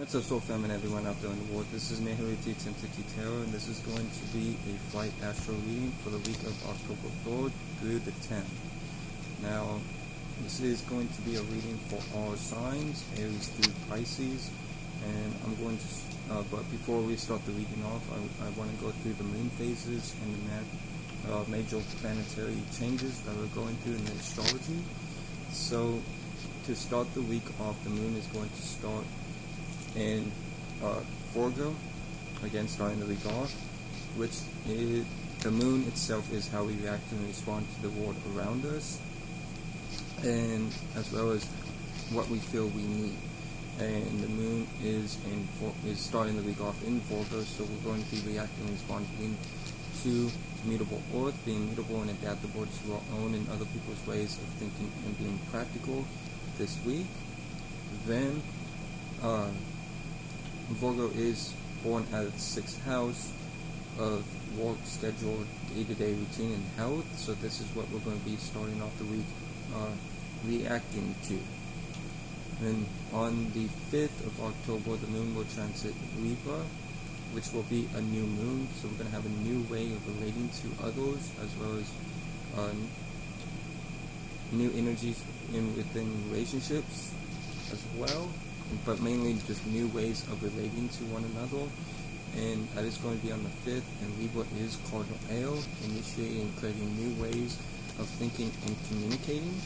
What's up, Soul Family, everyone out there in the world? This is Nehru T. Tarot, and this is going to be a flight astro reading for the week of October 3rd through the 10th. Now, this is going to be a reading for all signs, Aries through Pisces, and I'm going to, but before we start the reading off, I want to go through the moon phases and the major planetary changes that we're going through in the astrology. So, to start the week off, the moon is going to start in Virgo, again starting the week off, which is, the moon itself is how we react and respond to the world around us, and as well as what we feel we need. And the moon is starting the week off in Virgo, so we're going to be reacting and responding to mutable earth, being mutable and adaptable to our own and other people's ways of thinking and being practical this week. Then Virgo is born out of the 6th house of work, schedule, day-to-day routine, and health. So this is what we're going to be starting off the week reacting to. Then on the 5th of October, the moon will transit Libra, which will be a new moon. So we're going to have a new way of relating to others, as well as new energies within relationships as well, but mainly just new ways of relating to one another. And that is going to be on the 5th, and Libra is cardinal ale, initiating and creating new ways of thinking and communicating.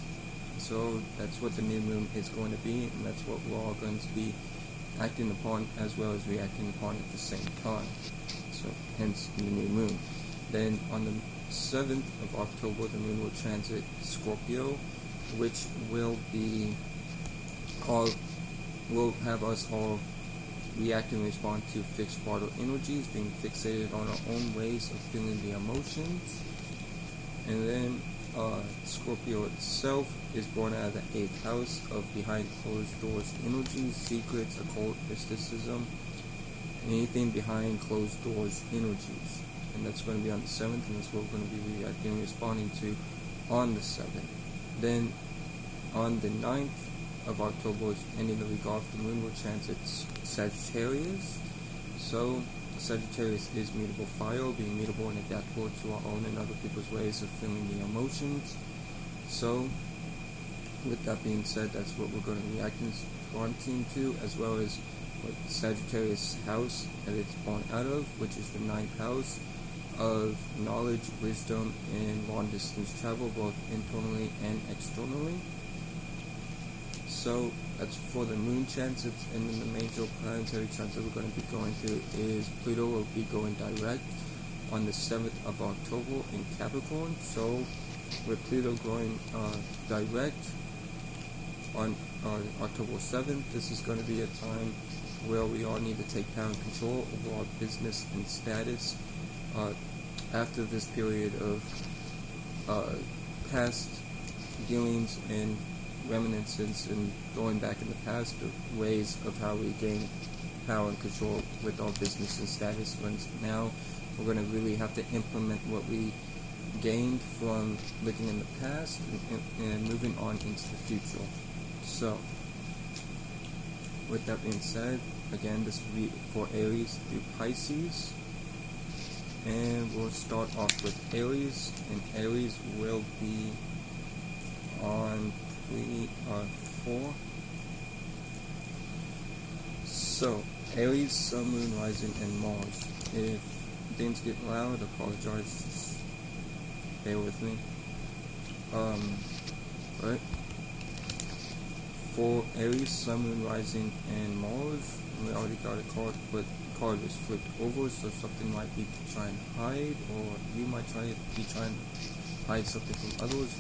So that's what the new moon is going to be, and that's what we're all going to be acting upon as well as reacting upon at the same time. So hence the new moon. Then on the 7th of October, the moon will transit Scorpio, which will have us all react and respond to fixed vital energies, being fixated on our own ways of feeling the emotions. And then Scorpio itself is born out of the 8th house of behind closed doors energies, secrets, occult, mysticism, anything behind closed doors energies. And that's going to be on the 7th, and that's what we're going to be reacting and responding to on the 7th. Then on the 9th of October, ending the week off, the moon will transit Sagittarius. So Sagittarius is mutable fire, being mutable and adaptable to our own and other people's ways of feeling the emotions. So with that being said, that's what we're going to react and respond to, as well as what Sagittarius house that it's born out of, which is the 9th house of knowledge, wisdom, and long distance travel, both internally and externally. So that's for the moon transits. And then the major planetary transit we're going to be going through is Pluto will be going direct on the 7th of October in Capricorn. So with Pluto going direct on October 7th, this is going to be a time where we all need to take power and control over our business and status. After this period of past dealings and reminiscence and going back in the past of ways of how we gain power and control with our business and status, when now we're going to really have to implement what we gained from looking in the past and moving on into the future. So with that being said, again, this will be for Aries through Pisces, and we'll start off with Aries, and Aries will be on 4. So Aries, Sun, Moon, Rising, and Mars. If things get loud, apologize, just bear with me. Right, for Aries, Sun, Moon, Rising, and Mars, we already got a card, but the card is flipped over, so something might be trying to hide, or you might be trying to hide something from others,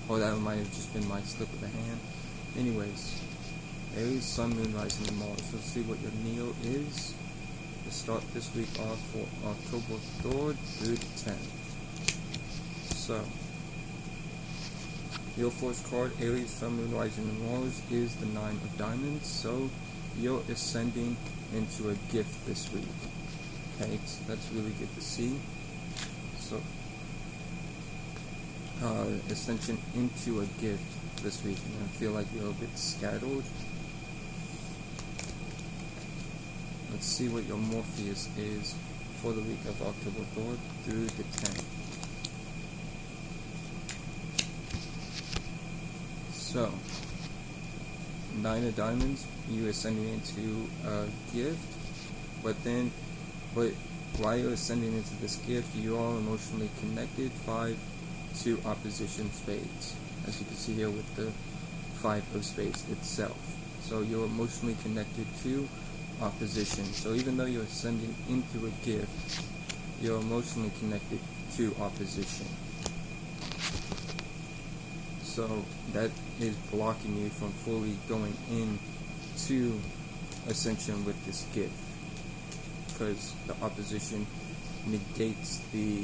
or that might have just been my slip of the hand. Anyways, Aries, Sun, Moon, Rising, and Mars. Let's see what your Neo is to start this week off for October 3rd through the 10th. So your first card, Aries, Sun, Moon, Rising, and Mars, is the 9 of Diamonds. So you're ascending into a gift this week. Okay, so that's really good to see. So ascension into a gift this week, and I feel like you're a bit scattered. let's see what your Morpheus is for the week of October 3rd through the 10th. So, 9 of Diamonds, you are sending into a gift, but while you're ascending into this gift, you are emotionally connected. 5 to opposition spades, as you can see here with the 5 of spades itself. So you're emotionally connected to opposition. So even though you're ascending into a gift, you're emotionally connected to opposition. So that is blocking you from fully going into ascension with this gift, because the opposition negates the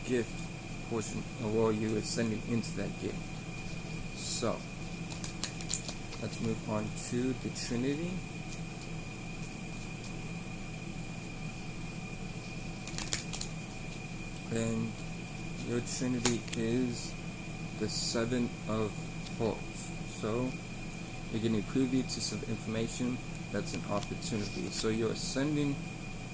gift portion, or you're ascending into that gift. So let's move on to the Trinity. And your Trinity is the 7 of Hearts. So you're getting privy to some information that's an opportunity. So you're ascending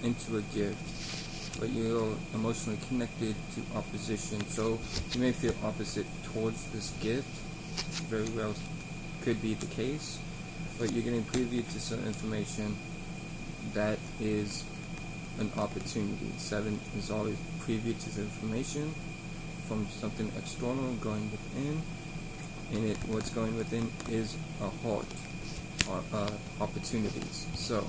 into a gift, but you're emotionally connected to opposition. So you may feel opposite towards this gift. Very well could be the case, but you're getting privy to some information that is an opportunity. 7 is always privy to the information from something external going within, and what's going within is a heart, or opportunities. So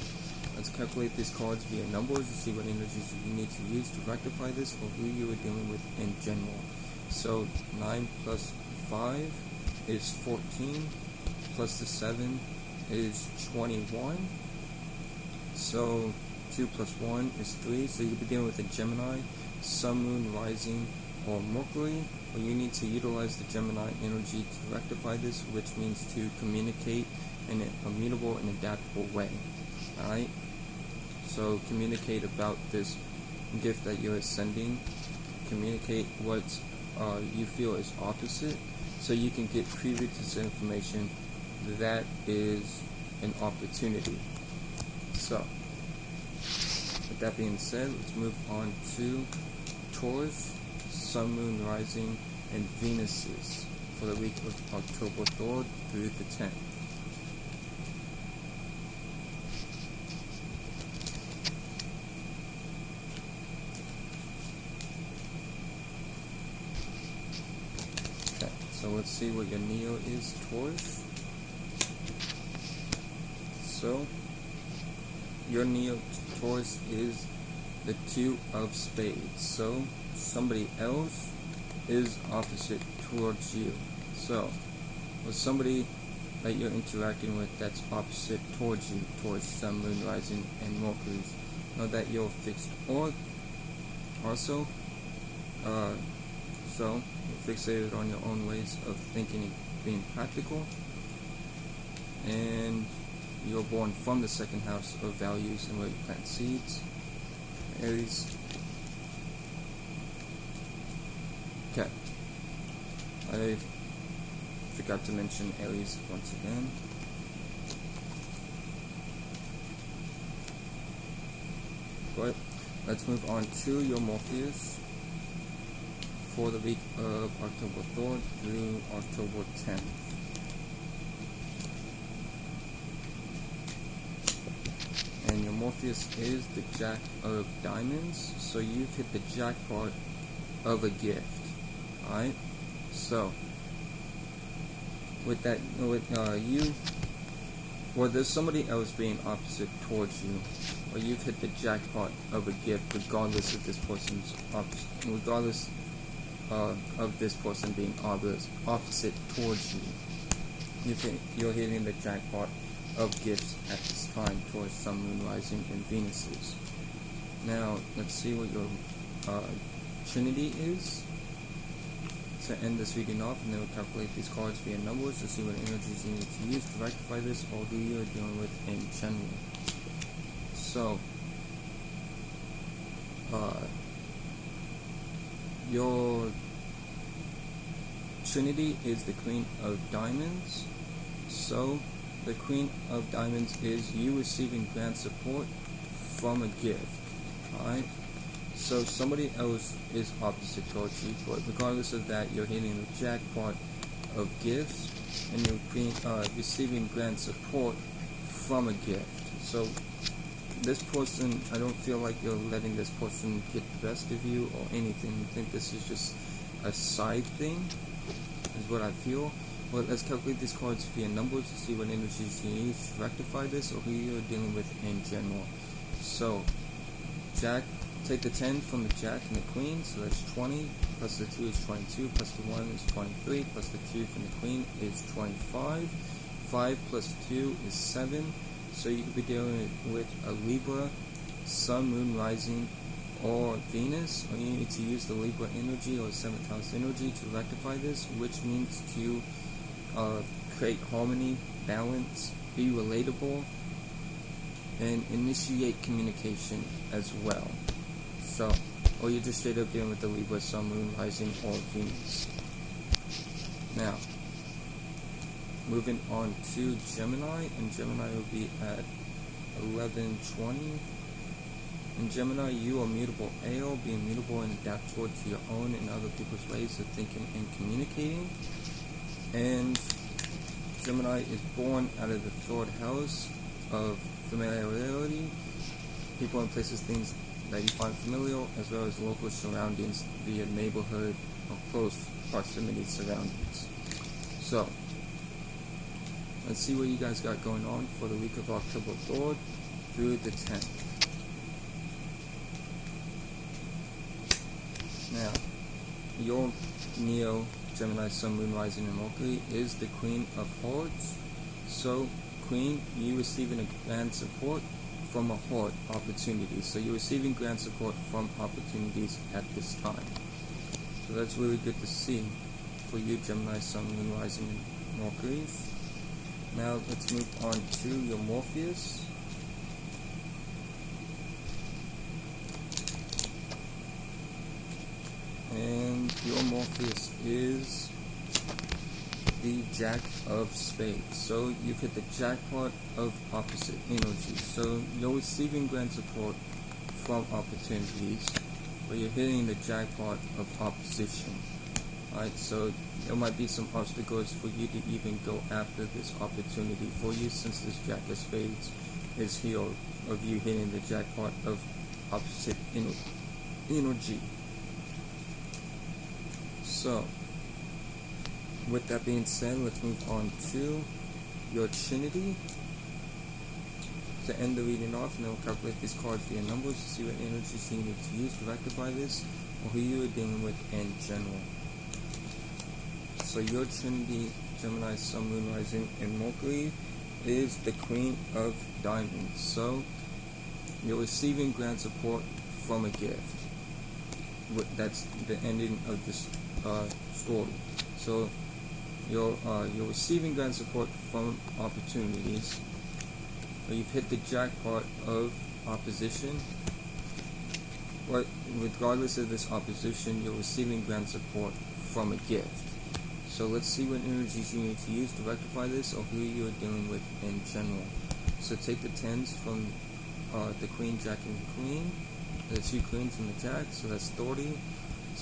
let's calculate these cards via numbers to see what energies you need to use to rectify this, or who you are dealing with in general. So 9 plus 5 is 14, plus the 7 is 21. So 2 plus 1 is 3. So you'll be dealing with a Gemini, Sun, Moon, Rising, or Mercury, where you need to utilize the Gemini energy to rectify this, which means to communicate in an immutable and adaptable way. Alright? So communicate about this gift that you're ascending. Communicate what you feel is opposite, so you can get privy to some information that is an opportunity. So, with that being said, let's move on to Taurus, Sun, Moon, Rising, and Venuses for the week of October 3rd through the 10th. Okay, so let's see what your Neo is, Taurus. So, your Neo Taurus is the 2 of spades. So somebody else is opposite towards you. So with somebody that you're interacting with that's opposite towards you, towards Sun, Moon, Rising, and Mercury, know that you're fixed. Or also, so you're fixated on your own ways of thinking and being practical, and you're born from the 2nd house of values and where you plant seeds. Aries. Okay. I forgot to mention Aries once again. But let's move on to your Morpheus for the week of October 3rd through October 10th. And your Morpheus is the Jack of Diamonds, so you've hit the jackpot of a gift. Alright? So, with that, there's somebody else being opposite towards you, or you've hit the jackpot of a gift, regardless of this person's regardless of this person being opposite towards you. You're hitting the jackpot of gifts at this time towards Sun, Moon, Rising, and Venuses. Now, let's see what your Trinity is to end this reading off, and then we'll calculate these cards via numbers to see what energies you need to use to rectify this, or who you're dealing with in general. So, your Trinity is the Queen of Diamonds. So the Queen of Diamonds is you receiving grant support from a gift. Alright? So somebody else is opposite towards you, but regardless of that, you're hitting the jackpot of gifts, and you're receiving grant support from a gift. So this person, I don't feel like you're letting this person get the best of you or anything. I think this is just a side thing, is what I feel. Well, let's calculate these cards via numbers to see what energies you use to rectify this or who you're dealing with in general. So, Jack, take the 10 from the Jack and the Queen, so that's 20, plus the 2 is 22, plus the 1 is 23, plus the 2 from the Queen is 25, 5 plus 2 is 7, so you could be dealing with a Libra, Sun, Moon, Rising, or Venus, or you need to use the Libra energy or 7th house energy to rectify this, which means to create harmony, balance, be relatable, and initiate communication as well. So, or you're just straight up dealing with the Libra, Sun, Moon, Rising, or Venus. Now, moving on to Gemini, and Gemini will be at 11:20. In Gemini, you are mutable AO, being mutable and adapt towards your own and other people's ways of thinking and communicating. And Gemini is born out of the 3rd house of familiarity, people and places, things that you find familiar, as well as local surroundings via neighborhood or close proximity surroundings. So, let's see what you guys got going on for the week of October 3rd through the 10th. Now, your Neo, Gemini, Sun, Moon, Rising, and Mercury is the Queen of Hearts. So, Queen, you receiving a grand support from a heart opportunity. So you're receiving grand support from opportunities at this time. So that's really good to see for you, Gemini, Sun, Moon, Rising, and Mercury. Now let's move on to your Morpheus. And your Morpheus is the Jack of Spades. So you've hit the jackpot of opposite energy. So you're receiving grand support from opportunities, but you're hitting the jackpot of opposition. Alright, so there might be some obstacles for you to even go after this opportunity for you, since this Jack of Spades is here of you hitting the jackpot of opposite energy. So, with that being said, let's move on to your Trinity. To end the reading off, and then we'll calculate these cards via numbers to see what energies you need to use to rectify this, or who you are dealing with in general. So your Trinity, Gemini, Sun, Moon, Rising, and Mercury is the Queen of Diamonds. So you're receiving grand support from a gift. That's the ending of this story. So you're receiving grand support from opportunities. You've hit the jackpot of opposition. But regardless of this opposition, you're receiving grand support from a gift. So let's see what energies you need to use to rectify this, or who you are dealing with in general. So take the 10s from the Queen, Jack, and the Queen. The 2 Queens and the Jack, so that's 30.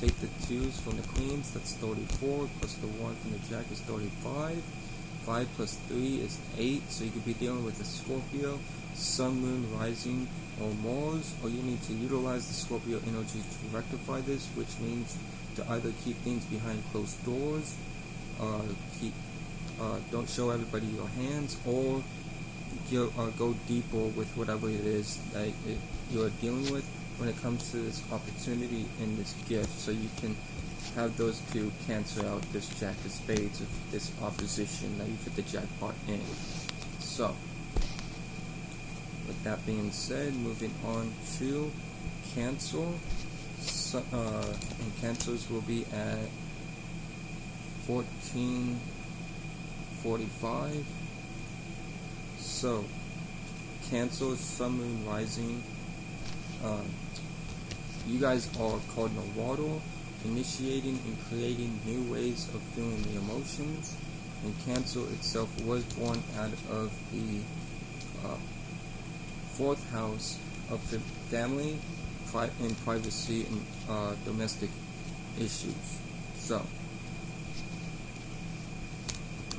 Take the 2s from the Queens, that's 34, plus the 1 from the Jack is 35. 5 plus 3 is 8, so you could be dealing with a Scorpio, Sun, Moon, Rising, or Mars, or you need to utilize the Scorpio energy to rectify this, which means to either keep things behind closed doors, don't show everybody your hands, or go deeper with whatever it is that you're dealing with when it comes to this opportunity and this gift, so you can have those two cancel out this Jack of Spades of this opposition that you fit the jackpot in. So, with that being said, moving on to Cancer. So, and Cancers will be at 14:45. So, Cancer, Sun, Moon, Rising. You guys are cardinal water, initiating and creating new ways of feeling the emotions. and Cancer itself was born out of the 4th house of the family and privacy and domestic issues. So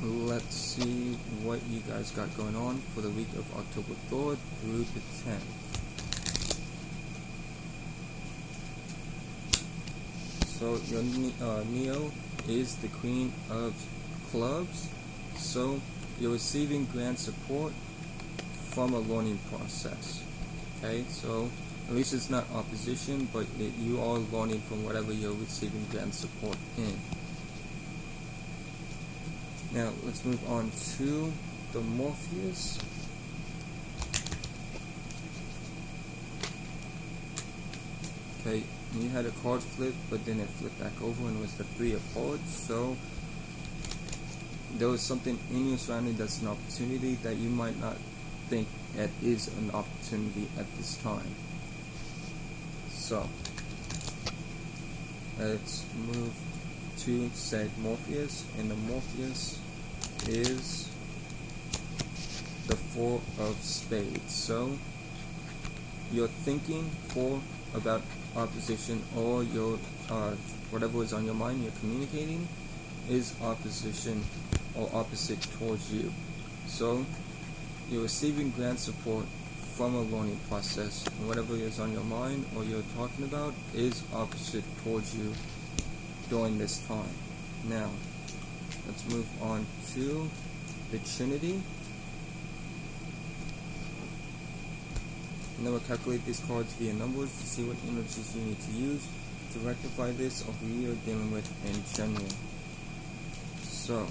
let's see what you guys got going on for the week of October 3rd through the 10th. So your Neo is the Queen of Clubs, so you're receiving grand support from a learning process. Okay, so at least it's not opposition, but you are learning from whatever you're receiving grand support in. Now let's move on to the Morpheus. Okay, you had a card flip, but then it flipped back over and it was the 3 of Hearts. So there was something in your surrounding that's an opportunity that you might not think that is an opportunity at this time. So let's move to Sag Morpheus, and the Morpheus is the 4 of Spades. So you're thinking about opposition, or your whatever is on your mind you're communicating is opposition or opposite towards you. So you're receiving grand support from a learning process, and whatever is on your mind or you're talking about is opposite towards you during this time. Now let's move on to the Trinity. And then we'll calculate these cards via numbers to see what energies you need to use to rectify this, or who you're dealing with in general. So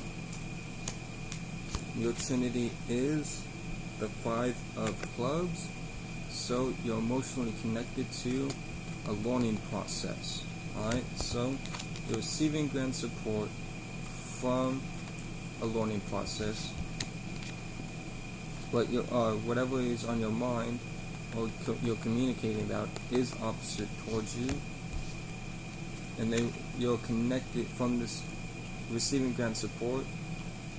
your Trinity is the 5 of Clubs, so you're emotionally connected to a learning process. Alright, so you're receiving grand support from a learning process, but whatever is on your mind or you're communicating about is opposite towards you, and you're connected from this receiving grand support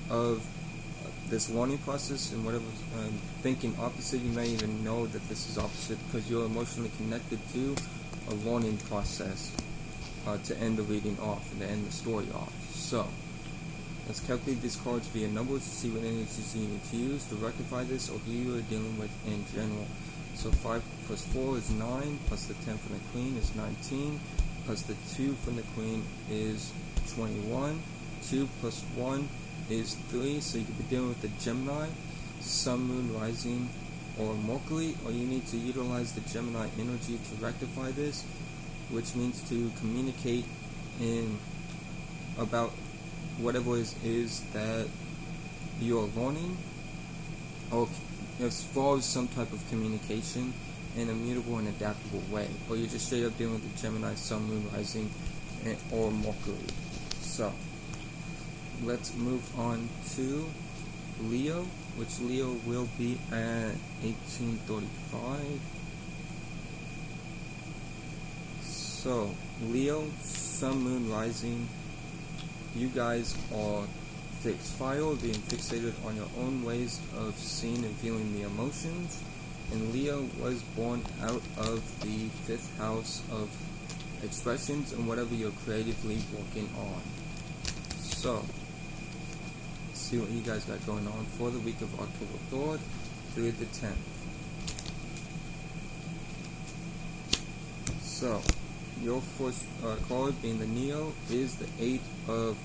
of this learning process, and whatever thinking opposite, you may even know that this is opposite because you're emotionally connected to a learning process to end the reading off and to end the story off. So let's calculate these cards via numbers to see what energies you need to use to rectify this, or who you are dealing with in general. So 5 plus 4 is 9, plus the 10 from the Queen is 19, plus the 2 from the Queen is 21, 2 plus 1 is 3, so you could be dealing with the Gemini, Sun, Moon, Rising, or Mercury, or you need to utilize the Gemini energy to rectify this, which means to communicate about whatever it is that you're learning, or as far as some type of communication in a mutable and adaptable way, or you're just straight up dealing with the Gemini, Sun, Moon, Rising, or Mercury. So let's move on to Leo, which Leo will be at 1835. So Leo, Sun, Moon, Rising, you guys are fixed fire, being fixated on your own ways of seeing and feeling the emotions, and Leo was born out of the 5th house of expressions and whatever you're creatively working on. So let's see what you guys got going on for the week of October 3rd through the 10th. So your first card, being the Neo, is the 8 of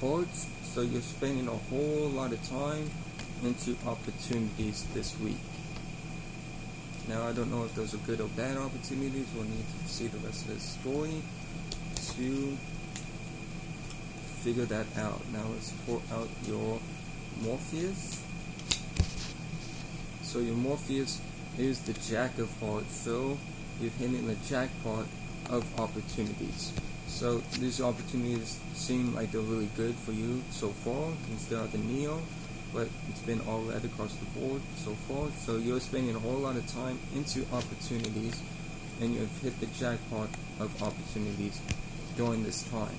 Hearts. So you're spending a whole lot of time into opportunities this week. Now I don't know if those are good or bad opportunities. We'll need to see the rest of the story to figure that out. Now let's pour out your Morpheus. So your Morpheus is the Jack of Hearts. So you've hit the jackpot of opportunities. So these opportunities seem like they're really good for you so far. You still have the Neo, but it's been all red across the board so far. So you're spending a whole lot of time into opportunities, and you've hit the jackpot of opportunities during this time.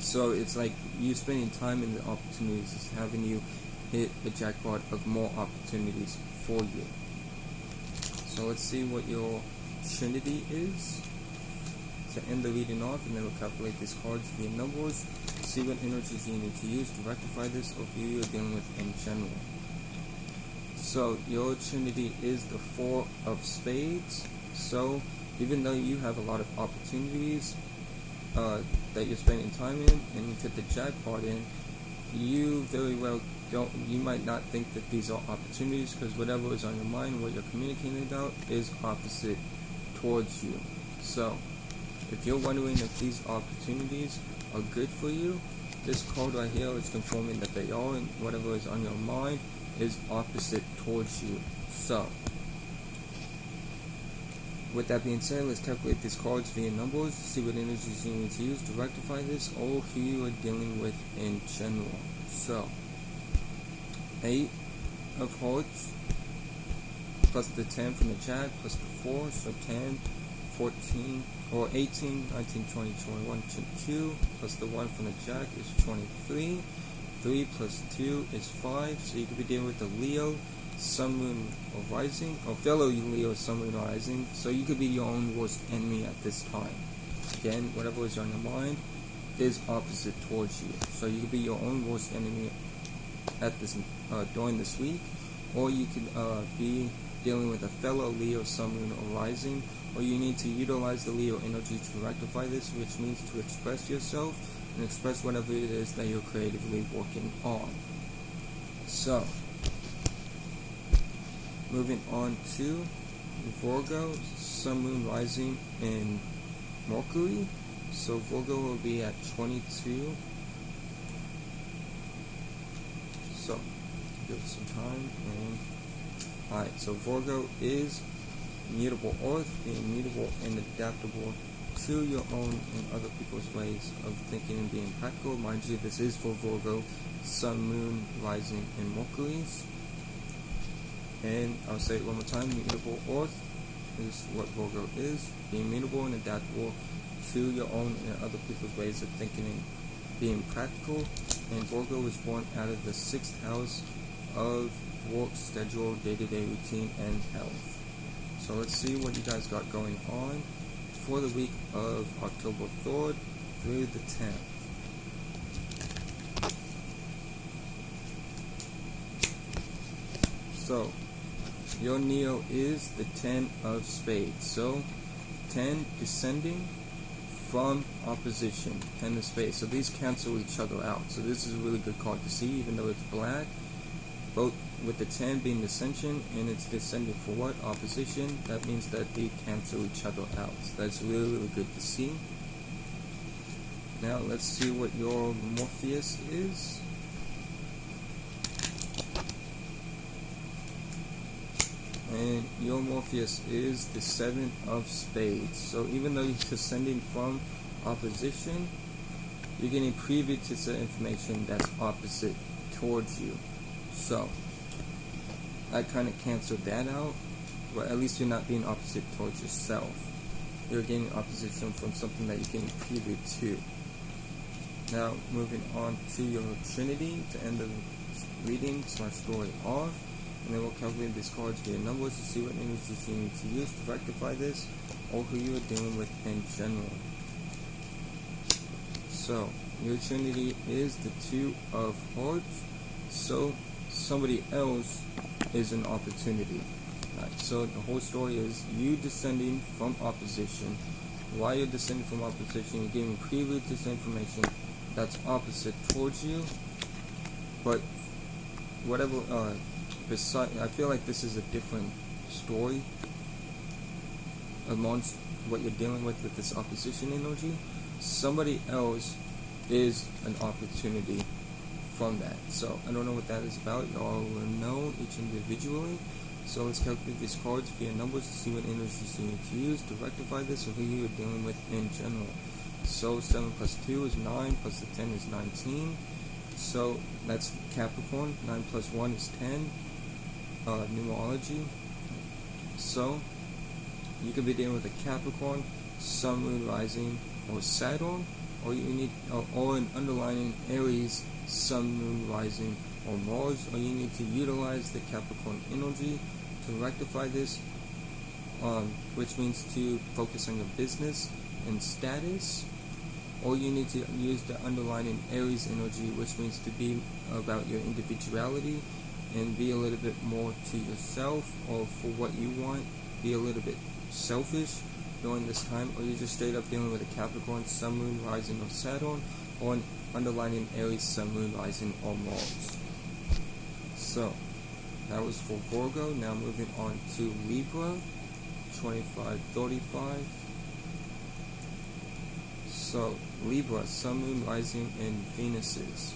So it's like you spending time in the opportunities is having you hit the jackpot of more opportunities for you. So let's see what your Trinity is to end the reading off, and then we'll calculate these cards via numbers, see what energies you need to use to rectify this or who you're dealing with in general. So your Trinity is the 4 of Spades. So even though you have a lot of opportunities that you're spending time in and you hit the jackpot in, you very well you might not think that these are opportunities, because whatever is on your mind, what you're communicating about, is opposite towards you. So if you're wondering if these opportunities are good for you, this card right here is confirming that they are, and whatever is on your mind is opposite towards you. So with that being said, let's calculate these cards via numbers, see what energies you need to use to rectify this or who you are dealing with in general. So 8 of Hearts plus the 10 from the Jack plus the 4, so 10, 14, or 18, 19, 20, 21, 22, plus the 1 from the Jack is 23. 3 plus 2 is 5, so you could be dealing with the Leo, Sun, Moon, or Rising, or fellow Leo, Sun, Moon, or Rising, so you could be your own worst enemy at this time. Again, whatever is on your mind is opposite towards you, so you could be your own worst enemy at this during this week, or you could be dealing with a fellow Leo, Sun, Moon, or Rising, or you need to utilize the Leo energy to rectify this, which means to express yourself and express whatever it is that you're creatively working on. So moving on to Virgo, Sun, Moon, Rising, and Mercury. So Virgo will be at 22. So give it some time. And alright, so Virgo is mutable earth, being mutable and adaptable to your own and other people's ways of thinking and being practical. Mind you, this is for Virgo, Sun, Moon, Rising, and Mercury's. And I'll say it one more time, mutable earth is what Virgo is, being mutable and adaptable to your own and other people's ways of thinking and being practical. And Virgo was born out of the 6th house of work, schedule, day-to-day routine, and health. So let's see what you guys got going on for the week of October 3rd through the 10th. So your Neo is the 10 of Spades. So 10 descending from opposition, 10 of Spades. So these cancel each other out. So this is a really good card to see, even though it's black. Both with the 10 being dissension and it's descending for what? Opposition. That means that they cancel each other out. So that's really, really good to see. Now let's see what your Morpheus is. And your Morpheus is the 7 of Spades. So even though you're descending from opposition, you're getting privy to the information that's opposite towards you. So I kind of canceled that out, but at least you're not being opposite towards yourself. You're getting opposition from something that you're getting privy to. Now moving on to your Trinity to end the reading / story off. And then we'll calculate these cards via numbers to see what energies you need to use to rectify this or who you are dealing with in general. So your Trinity is the 2 of Hearts. So somebody else is an opportunity. Right, so the whole story is you descending from opposition. While you're descending from opposition, you're getting preview to this information that's opposite towards you. But whatever I feel like this is a different story amongst what you're dealing with this opposition energy. Somebody else is an opportunity from that. So I don't know what that is about. Y'all will know each individually. So let's calculate these cards via numbers to see what energies you need to use to rectify this or who you are dealing with in general. So 7 plus 2 is 9, plus the 10 is 19. So that's Capricorn. 9 plus 1 is 10. Numerology. So you could be dealing with a Capricorn, Sun, Moon, Rising, or Saturn, or you need, or an underlining Aries, Sun, Moon, Rising, or Mars, or you need to utilize the Capricorn energy to rectify this, which means to focus on your business and status, or you need to use the underlining Aries energy, which means to be about your individuality and be a little bit more to yourself or for what you want, be a little bit selfish during this time, or you're just straight up dealing with a Capricorn, Sun, Moon, Rising, or Saturn, or an underlining Aries, Sun, Moon, Rising, or Mars. So, that was for Virgo. Now moving on to Libra, 25-35. So, Libra, Sun, Moon, Rising, and Venuses.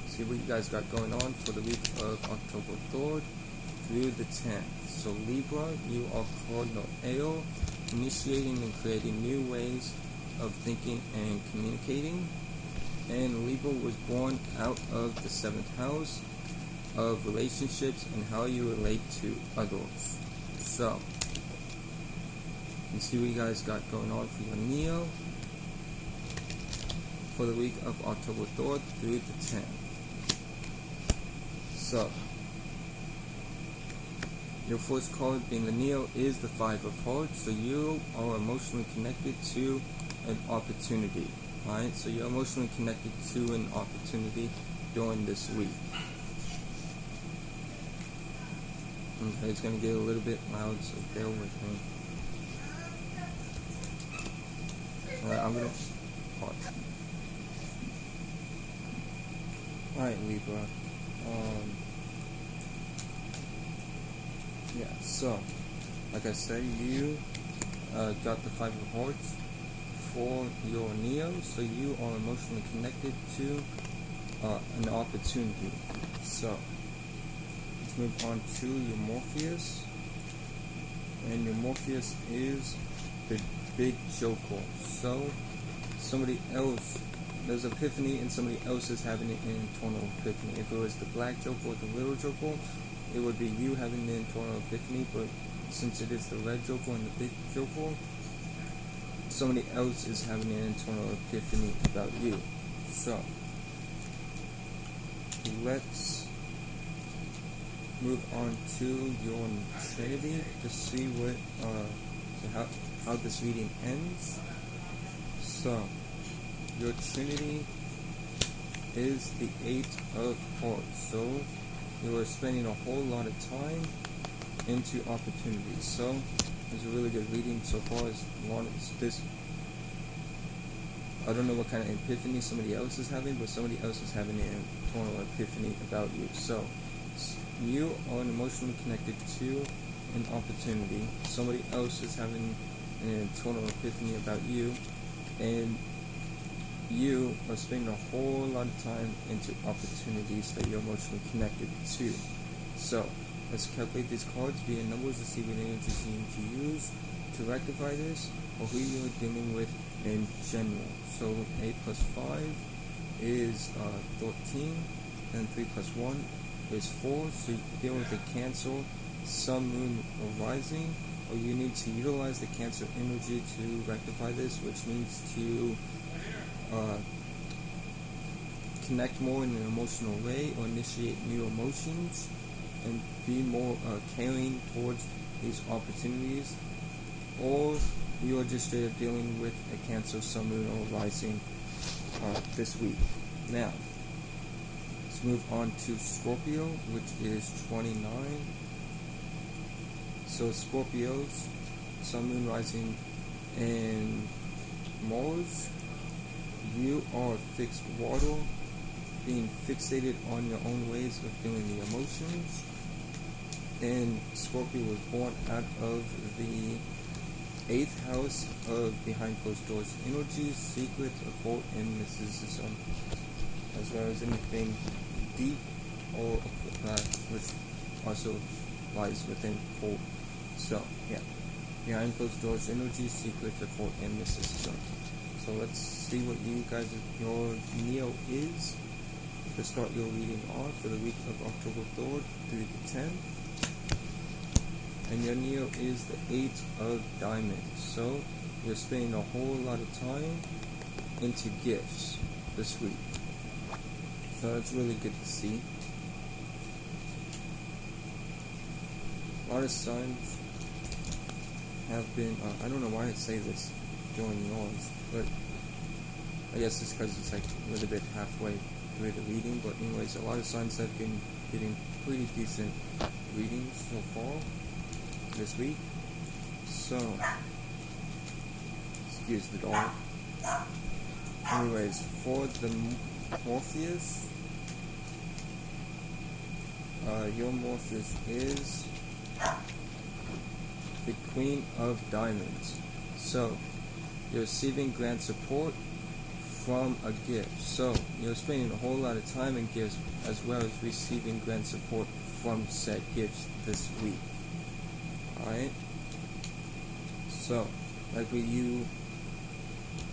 See what you guys got going on for the week of October 3rd through the 10th. So, Libra, you are cardinal AO, initiating and creating new ways of thinking and communicating. And Libra was born out of the 7th house of relationships and how you relate to others. So, you see what you guys got going on for your Neo for the week of October 3rd through the 10th. So, your first card being the Neo is the 5 of Hearts. So you are emotionally connected to an opportunity. Alright, so you're emotionally connected to an opportunity during this week. Okay, it's going to get a little bit loud, so bear with me. Alright, I'm going to pause. Alright, Libra. Yeah, so, like I said, you got the 5 of Hearts for your Neo, so you are emotionally connected to an opportunity. So, let's move on to your Morpheus. And your Morpheus is the big Joker. So, somebody else, there's epiphany and somebody else is having an internal epiphany. If it was the black Joker or the little Joker, it would be you having the internal epiphany, but since it is the red Joker and the big Joker, somebody else is having an internal epiphany about you. So, let's move on to your Trinity to see what, how this reading ends. So, your Trinity is the 8 of Hearts. So, you are spending a whole lot of time into opportunities. So, it's a really good reading so far as long as this. I don't know what kind of epiphany somebody else is having, but somebody else is having an internal epiphany about you. So, you are emotionally connected to an opportunity. Somebody else is having an internal epiphany about you, and you are spending a whole lot of time into opportunities that you're emotionally connected to. So, let's calculate these cards via numbers to see what energies you need to use to rectify this, or who you're dealing with in general. So, 8 plus 5 is 13, and 3 plus 1 is 4. So, you're dealing with a Cancer, Sun, Moon, or Rising, or you need to utilize the Cancer energy to rectify this, which means to connect more in an emotional way, or initiate new emotions, and be more caring towards these opportunities, or you are just straight up dealing with a Cancer, Sun, Moon, or Rising this week. Now, let's move on to Scorpio, which is 29. So Scorpios, Sun, Moon, Rising, and Mars, you are fixed water, being fixated on your own ways of feeling the emotions. And Scorpio was born out of the 8th house of behind closed doors energies, secrets, occult, and mysticism, as well as anything deep or which also lies within occult. So, yeah, behind closed doors energies, secrets, occult, and mysticism. So let's see what you guys, your Neo is to start your reading off for the week of October 3rd through the 10th. And your Neo is the 8 of Diamonds. So you're spending a whole lot of time into gifts this week. So that's really good to see. A lot of signs have been, I don't know why I say this during yours, but I guess it's because it's like a little bit halfway through the reading. But anyways, a lot of signs have been getting pretty decent readings so far this week. So, excuse the dog. Anyways, for the Morpheus, your Morpheus is the Queen of Diamonds. So, you're receiving grand support from a gift. So, you're spending a whole lot of time in gifts as well as receiving grand support from said gifts this week. Alright? So, like with you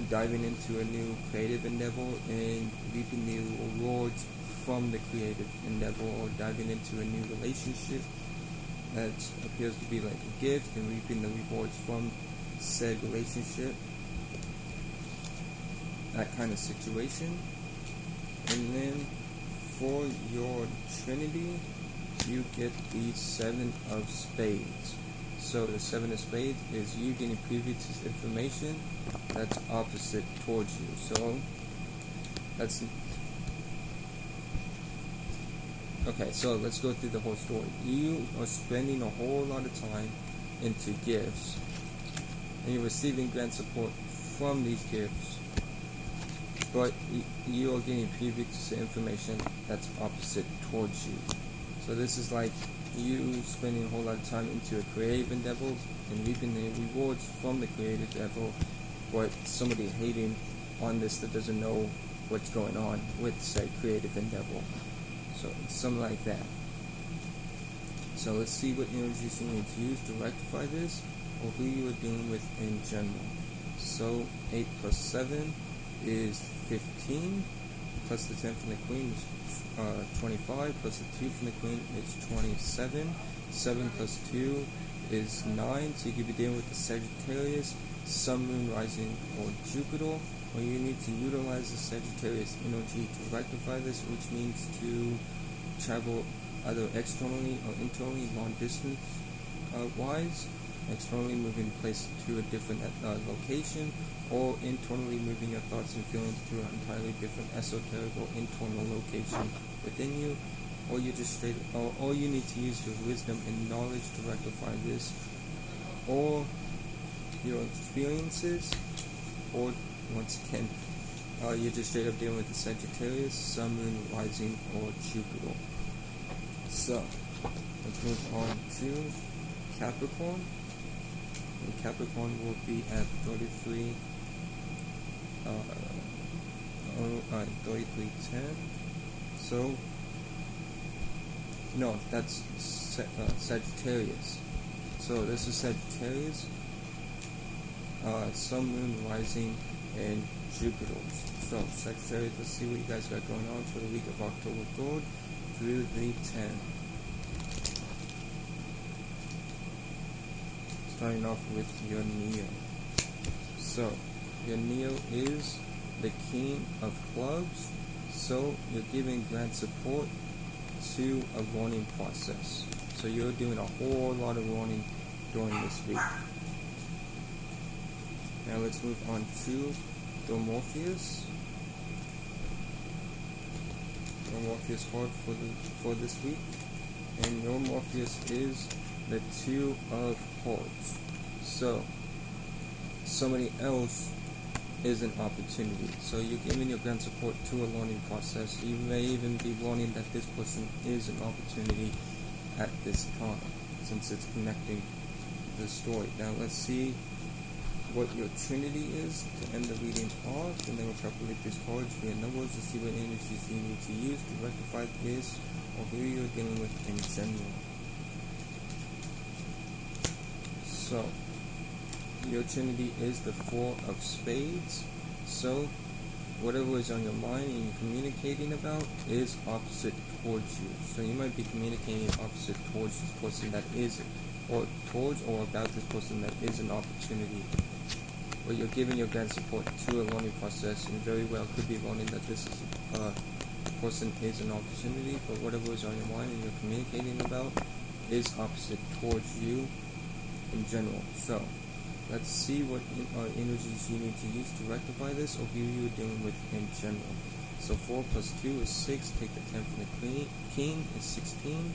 diving into a new creative endeavor and reaping the rewards from the creative endeavor, or diving into a new relationship that appears to be like a gift and reaping the rewards from said relationship, that kind of situation. And then for your Trinity, you get the 7 of Spades. So the 7 of Spades is you getting privy to information that's opposite towards you. So that's okay. So let's go through the whole story. You are spending a whole lot of time into gifts, and you're receiving grand support from these gifts, but you are getting privy to information that's opposite towards you. So this is like you spending a whole lot of time into a creative endeavor and reaping the rewards from the creative endeavor, but somebody hating on this that doesn't know what's going on with, say, creative endeavor. So it's something like that. So let's see what energies you need to use to rectify this, or who you are dealing with in general. So 8 plus 7 is 15, plus the 10 from the Queen is 25, plus the 2 from the Queen is 27. 7 plus 2 is 9, so you could be dealing with the Sagittarius, Sun, Moon, Rising, or Jupiter. Or you need to utilize the Sagittarius energy to rectify this, which means to travel either externally or internally, long distance wise. Externally, moving place to a different location, or internally moving your thoughts and feelings to an entirely different esoteric or internal location within you. Or you just straight, or you need to use your wisdom and knowledge to rectify this, or your experiences, or once again, you're just straight up dealing with the Sagittarius, Sun, Moon, Rising, or Jupiter. So let's move on to Capricorn. And Capricorn will be at 33, 3310. So, no, that's Sagittarius. So this is Sagittarius, Sun, Moon, Rising, and Jupiter. So Sagittarius, let's see what you guys got going on for the week of October 3rd through the 10th. Starting off with your Neo. So your Neo is the King of Clubs. So you're giving grand support to a learning process. So you're doing a whole lot of learning during this week. Now let's move on to the Morpheus. The Morpheus card for this week, and your Morpheus is the 2 of Hearts. So somebody else is an opportunity. So you're giving your grand support to a learning process. You may even be learning that this person is an opportunity at this time, since it's connecting the story. Now let's see what your Trinity is to end the reading off, and then we'll calculate these cards via numbers to see what energies you need to use to rectify this, or who you're dealing with in general. So your Trinity is the 4 of Spades. So whatever is on your mind and you're communicating about is opposite towards you. So you might be communicating opposite towards this person that is, or towards or about this person that is an opportunity where you're giving your grand support to a learning process, and very well could be learning that this is person is an opportunity, but whatever is on your mind and you're communicating about is opposite towards you in general. So let's see what energies you need to use to rectify this, or who you're dealing with in general. So 4 plus 2 is 6, take the 10 from the king is 16,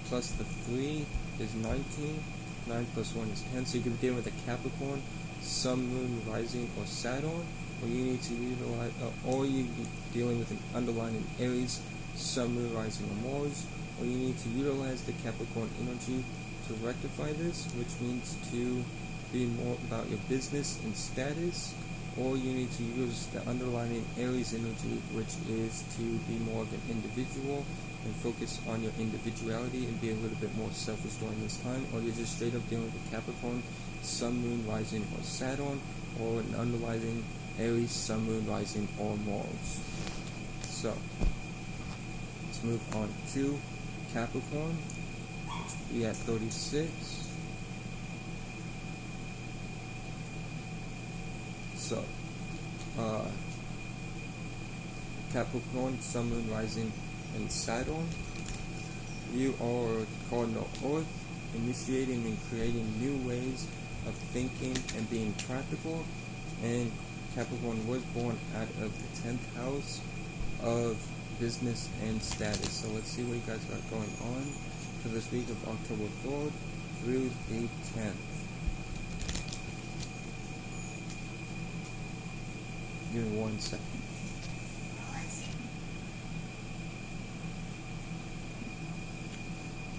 plus the 3 is 19, 9 plus 1 is 10, so you can be dealing with a Capricorn, Sun, Moon, Rising, or Saturn, or you need to utilize, or you be dealing with an underlying Aries, Sun, Moon, Rising, or Mars, or you need to utilize the Capricorn energy to rectify this, which means to be more about your business and status, or you need to use the underlying Aries energy, which is to be more of an individual and focus on your individuality and be a little bit more selfish during this time, or you're just straight up dealing with Capricorn, Sun, Moon, Rising, or Saturn, or an underlying Aries, Sun, Moon, Rising, or Mars. So let's move on to Capricorn, which will be at 36. So Capricorn, Sun, Moon, Rising, and Saturn, you are cardinal Earth, initiating and creating new ways of thinking and being practical, and Capricorn was born out of the 10th house of business and status. So let's see what you guys got going on for this week of October 3rd through the 10th. Give me 1 second.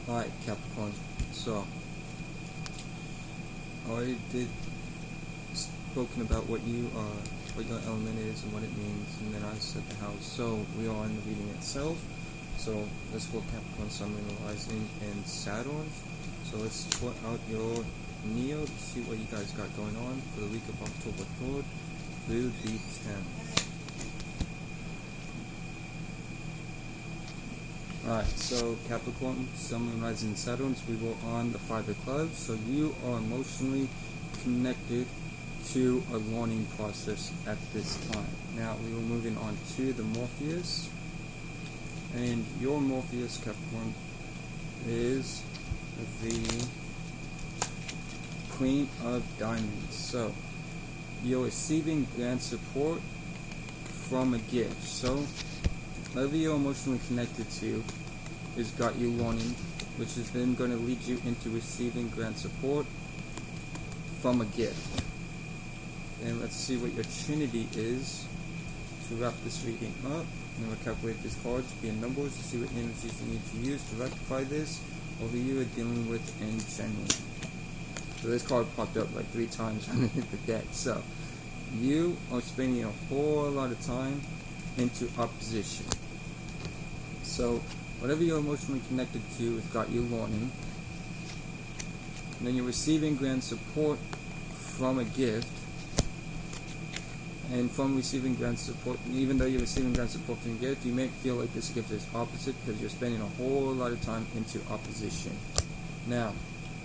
Alright, Capricorn. So I already spoken about what your element is and what it means, and then I said the house. So we are in the reading itself. So let's go Capricorn, Sun, Moon, Rising, and Saturn. So let's put out your Neo to see what you guys got going on for the week of October 3rd through the 10th. Alright, so Capricorn, Sun, Moon, Rising, and Saturn, we were on the 5 of clubs, so you are emotionally connected to a learning process at this time. Now we were moving on to the Morpheus, and your Morpheus, Capricorn, is the Queen of Diamonds. So you're receiving grand support from a gift. So whatever you're emotionally connected to has got you learning, which is then going to lead you into receiving grand support from a gift. And let's see what your Trinity is to wrap this reading up. And we'll calculate these cards via numbers to see what energies you need to use to rectify this, or who you are dealing with in general. So this card popped up like 3 times when it hit the deck. So you are spending a whole lot of time into opposition. So whatever you're emotionally connected to has got you learning. And then you're receiving grand support from a gift. And from receiving grand support, even though you're receiving grand support from a gift, you may feel like this gift is opposite because you're spending a whole lot of time into opposition. Now,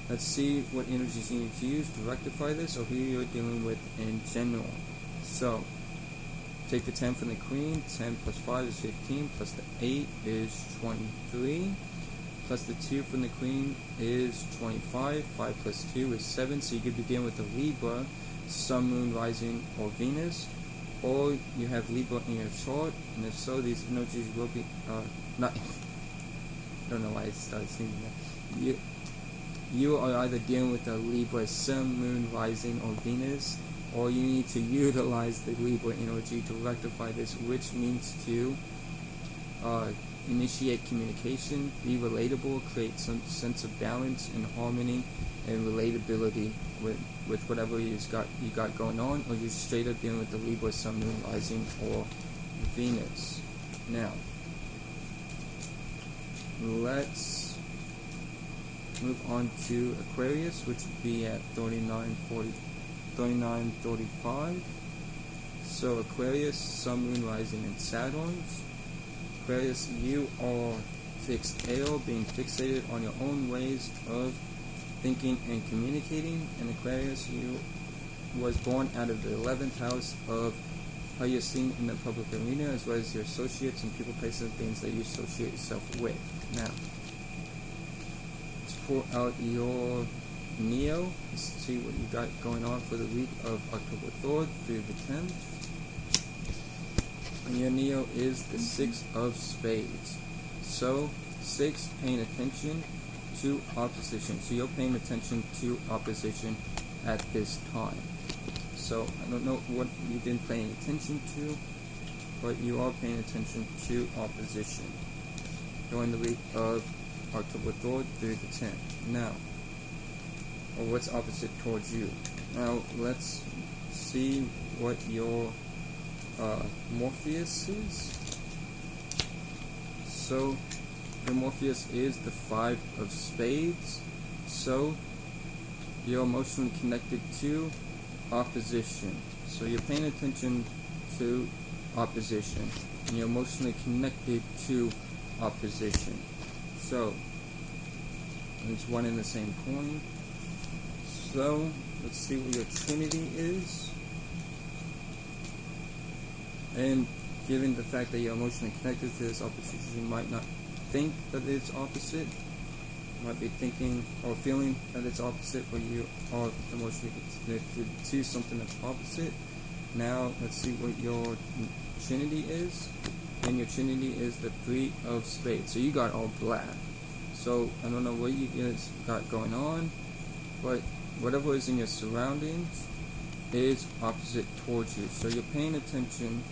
let's see what energies you need to use to rectify this, or who you're dealing with in general. So take the 10 from the Queen. 10 plus 5 is 15, plus the 8 is 23, plus the 2 from the Queen is 25. 5 plus 2 is 7, so you could be dealing with the Libra, Sun, Moon, Rising, or Venus, or you have Libra in your chart, and if so, these energies will be not. I don't know why I started singing that. You are either dealing with the Libra, Sun, Moon, Rising, or Venus, or you need to utilize the Libra energy to rectify this, which means to initiate communication, be relatable, create some sense of balance and harmony and relatability with whatever you got going on, or you're straight up dealing with the Libra, Sun, Moon, Rising, or Venus. Now, let's move on to Aquarius, which would be at 39:35. So Aquarius, Sun, Moon, Rising, and Saturn. Aquarius, you are fixated, being fixated on your own ways of thinking and communicating. And Aquarius, you was born out of the 11th house of how you're seen in the public arena, as well as your associates and people, places, and things that you associate yourself with. Now, let's pull out your Neo. Let's see what you got going on for the week of October 3rd through the 10th. And your Neo is the 6 of Spades. So, 6, paying attention to opposition. So you're paying attention to opposition at this time. So I don't know what you've been paying attention to, but you are paying attention to opposition during the week of October 3rd through the 10th. Now, or what's opposite towards you. Now let's see what your Morpheus is. So your Morpheus is the 5 of Spades. So you're emotionally connected to opposition. So you're paying attention to opposition, and you're emotionally connected to opposition. So it's one and the same coin. So let's see what your Trinity is. And given the fact that you're emotionally connected to this opposition, you might not think that it's opposite. You might be thinking or feeling that it's opposite, but you are emotionally connected to something that's opposite. Now let's see what your Trinity is. And your Trinity is the 3 of Spades. So you got all black. So I don't know what you guys got going on, but whatever is in your surroundings is opposite towards you. So you're paying attention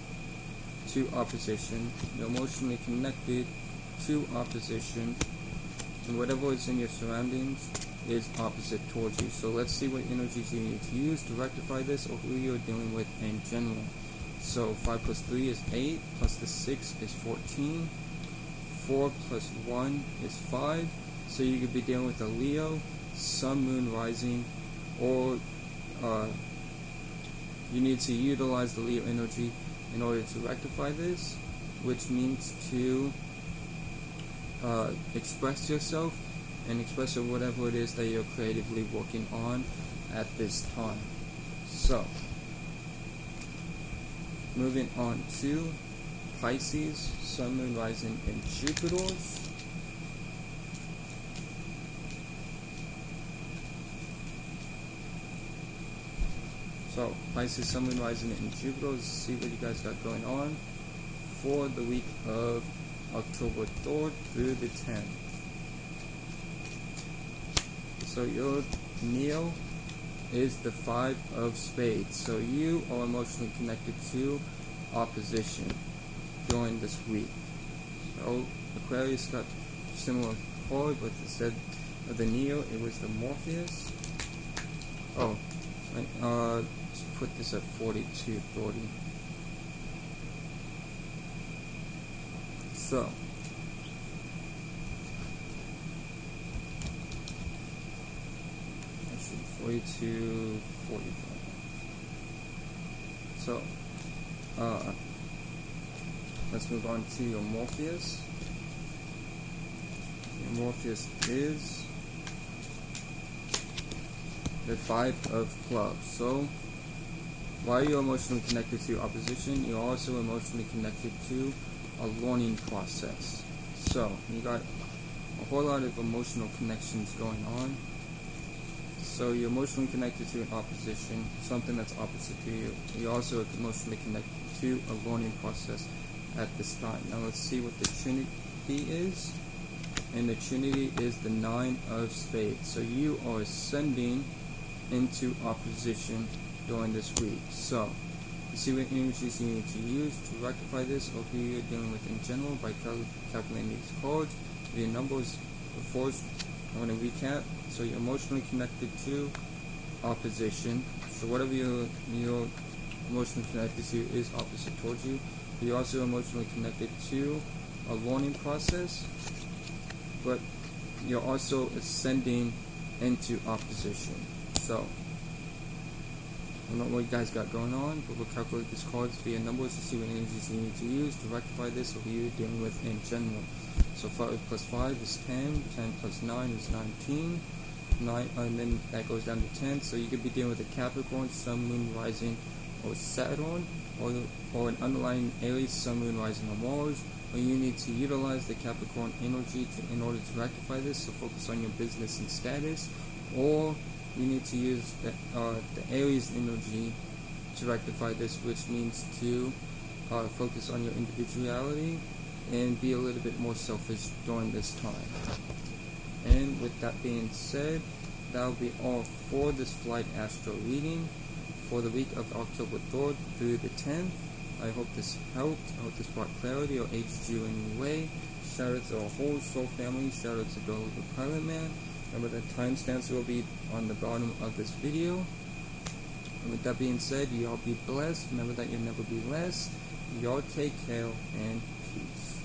to opposition. You're emotionally connected to opposition, and whatever is in your surroundings is opposite towards you. So let's see what energies you need to use to rectify this, or who you're dealing with in general. So 5 plus 3 is 8, plus the 6 is 14, 4 plus 1 is 5. So you could be dealing with a Leo, Sun, Moon, Rising, or you need to utilize the Leo energy in order to rectify this, which means to express yourself and express whatever it is that you're creatively working on at this time. So, moving on to Pisces, Sun, Moon, Rising, and Jupiter's. So, Pisces, Sun, Moon, Rising, and Jupiter. See what you guys got going on for the week of October 3rd through the 10th. So, your Neo is the 5 of Spades. So, you are emotionally connected to opposition during this week. So, Aquarius got similar card, but instead of the Neo, it was the Morpheus. Oh, right, let's put this at 4230. So, actually 4245. So, let's move on to your Morpheus. Your Morpheus is the 5 of Clubs. So, while you're emotionally connected to opposition, you're also emotionally connected to a learning process. So, you got a whole lot of emotional connections going on. So, you're emotionally connected to an opposition, something that's opposite to you. You're also emotionally connected to a learning process at this time. Now, let's see what the Trinity is. And the Trinity is the 9 of Spades. So, you are ascending into opposition during this week. So, you see what energies you need to use to rectify this, or who you're dealing with in general by calculating these cards. The numbers, first, I want to recap. So, you're emotionally connected to opposition. So, whatever you're emotionally connected to is opposite towards you. You're also emotionally connected to a learning process, but you're also ascending into opposition. So, I don't know what you guys got going on, but we'll calculate these cards via numbers to see what energies you need to use to rectify this, or who you're dealing with in general. So 5 plus 5 is 10, 10 plus 9 is 19, 9, and then that goes down to 10. So you could be dealing with a Capricorn, Sun, Moon, Rising, or Saturn, or an underlying Aries, Sun, Moon, Rising, or Mars. Or you need to utilize the Capricorn energy in order to rectify this. So focus on your business and status, or you need to use the Aries energy to rectify this, which means to focus on your individuality and be a little bit more selfish during this time. And with that being said, that will be all for this Flight Astro reading for the week of October 3rd through the 10th. I hope this helped. I hope this brought clarity or aided you in any way. Shout out to our whole soul family. Shout out to Girl the Pilot Man. Remember that timestamps will be on the bottom of this video. And with that being said, y'all be blessed. Remember that you'll never be less. Y'all take care and peace.